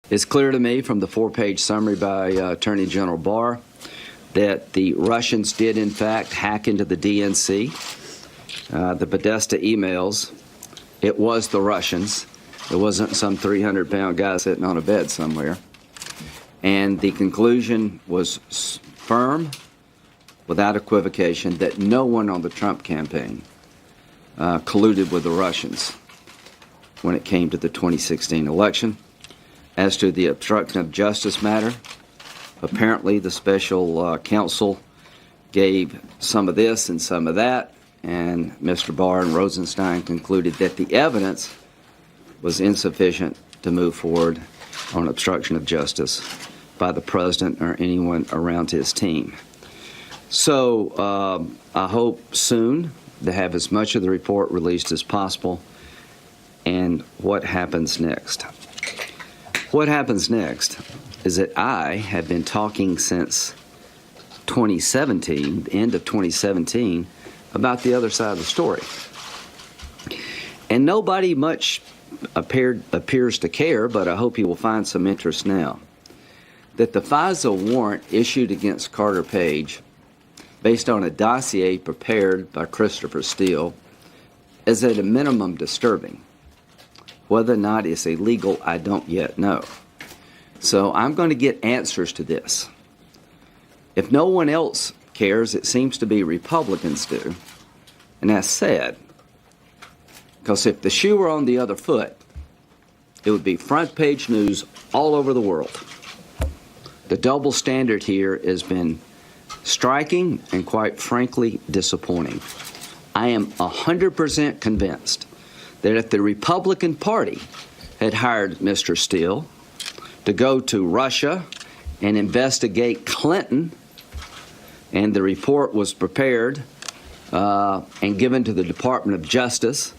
It's clear to me from the 4-page summary by Attorney General Barr that the Russians did, in fact, hack into the DNC. The Podesta emails, it was the Russians. It wasn't some 300-pound guy sitting on a bed somewhere. And the conclusion was firm, without equivocation, that no one on the Trump campaign colluded with the Russians when it came to the 2016 election. As to the obstruction of justice matter, apparently the special counsel gave some of this and some of that, and Mr. Barr and Rosenstein concluded that the evidence was insufficient to move forward on obstruction of justice by the president or anyone around his team. So I hope soon to have as much of the report released as possible. And what happens next? What happens next is that I have been talking since 2017, the end of 2017, about the other side of the story. And nobody much appears to care, but I hope you will find some interest now, that the FISA warrant issued against Carter Page, based on a dossier prepared by Christopher Steele, is at a minimum disturbing. Whether or not it's illegal, I don't yet know. So I'm going to get answers to this. If no one else cares, it seems to be Republicans do. And that's sad. Because if the shoe were on the other foot, it would be front page news all over the world. The double standard here has been striking and, quite frankly, disappointing. I am 100% convinced that if the Republican Party had hired Mr. Steele to go to Russia and investigate Clinton, and the report was prepared and given to the Department of Justice,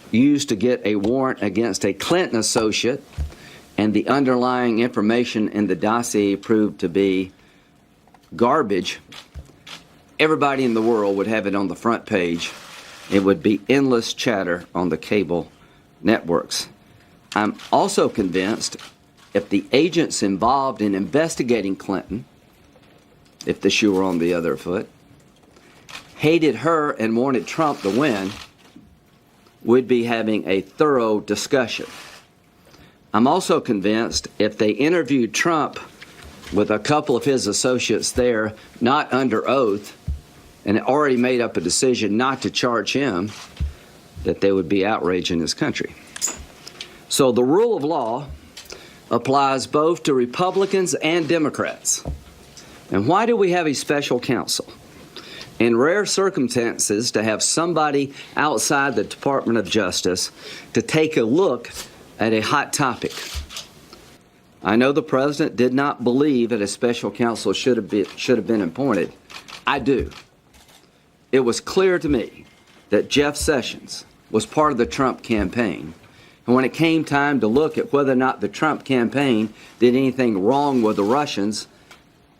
used to get a warrant against a Clinton associate, and the underlying information in the dossier proved to be garbage, everybody in the world would have it on the front page. It would be endless chatter on the cable networks. I'm also convinced if the agents involved in investigating Clinton, if the shoe were on the other foot, hated her and wanted Trump to win, we'd be having a thorough discussion. I'm also convinced if they interviewed Trump with a couple of his associates there, not under oath, and already made up a decision not to charge him, that they would be outrage in this country. So the rule of law applies both to Republicans and Democrats. And why do we have a special counsel? In rare circumstances, to have somebody outside the Department of Justice to take a look at a hot topic. I know the president did not believe that a special counsel should have been appointed. I do. It was clear to me that Jeff Sessions was part of the Trump campaign. And when it came time to look at whether or not the Trump campaign did anything wrong with the Russians,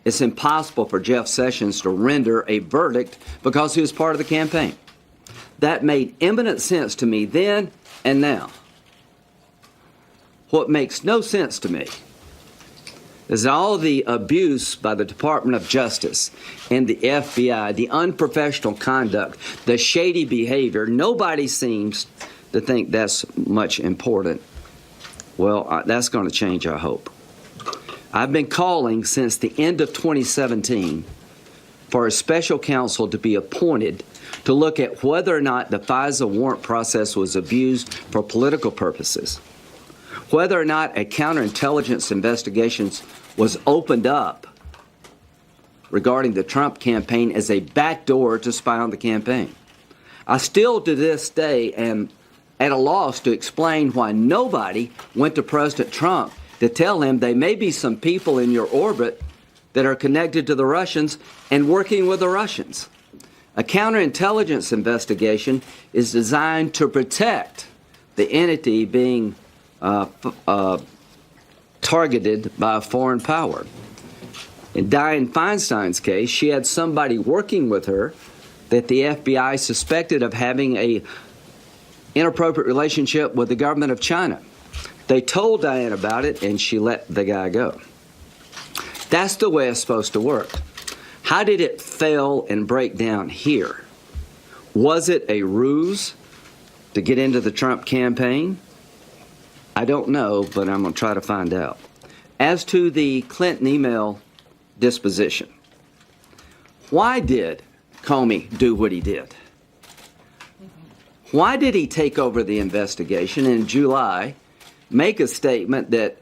it's impossible for Jeff Sessions to render a verdict because he was part of the campaign. That made eminent sense to me then and now. What makes no sense to me is all the abuse by the Department of Justice and the FBI, the unprofessional conduct, the shady behavior. Nobody seems to think that's much important. Well, that's going to change, I hope. I've been calling since the end of 2017 for a special counsel to be appointed to look at whether or not the FISA warrant process was abused for political purposes, whether or not a counterintelligence investigation was opened up regarding the Trump campaign as a backdoor to spy on the campaign. I still, to this day, am at a loss to explain why nobody went to President Trump to tell him there may be some people in your orbit that are connected to the Russians and working with the Russians. A counterintelligence investigation is designed to protect the entity being targeted by a foreign power. In Dianne Feinstein's case, she had somebody working with her that the FBI suspected of having an inappropriate relationship with the government of China. They told Diane about it, and she let the guy go. That's the way it's supposed to work. How did it fail and break down here? Was it a ruse to get into the Trump campaign? I don't know, but I'm going to try to find out. As to the Clinton email disposition, why did Comey do what he did? Why did he take over the investigation in July, make a statement that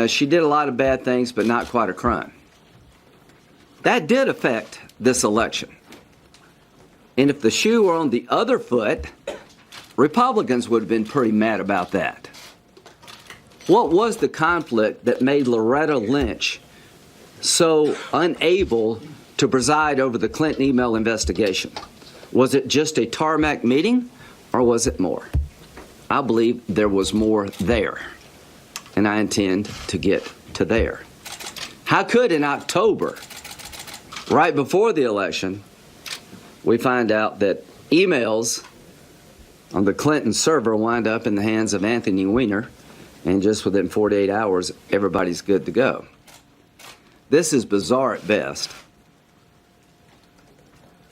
she did a lot of bad things but not quite a crime? That did affect this election. And if the shoe were on the other foot, Republicans would have been pretty mad about that. What was the conflict that made Loretta Lynch so unable to preside over the Clinton email investigation? Was it just a tarmac meeting, or was it more? I believe there was more there, and I intend to get to there. How could in October, right before the election, we find out that emails on the Clinton server wind up in the hands of Anthony Weiner, and just within 48 hours, everybody's good to go? This is bizarre at best,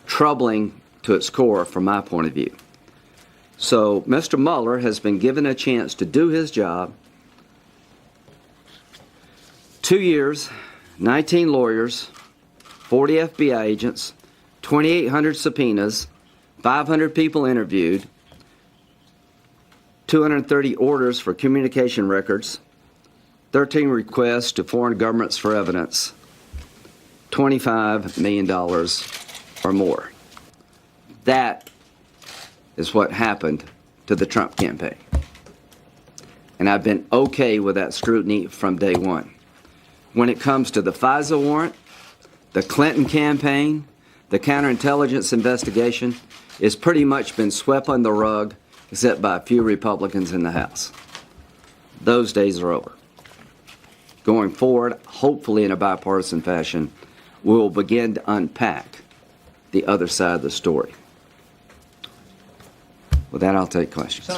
troubling to its core from my point of view. So Mr. Mueller has been given a chance to do his job. 2 years, 19 lawyers, 40 FBI agents, 2,800 subpoenas, 500 people interviewed, 230 orders for communication records, 13 requests to foreign governments for evidence, $25 million or more. That is what happened to the Trump campaign. And I've been okay with that scrutiny from day one. When it comes to the FISA warrant, the Clinton campaign, the counterintelligence investigation, it's pretty much been swept on the rug, except by a few Republicans in the House. Those days are over. Going forward, hopefully in a bipartisan fashion, we will begin to unpack the other side of the story. With that, I'll take questions.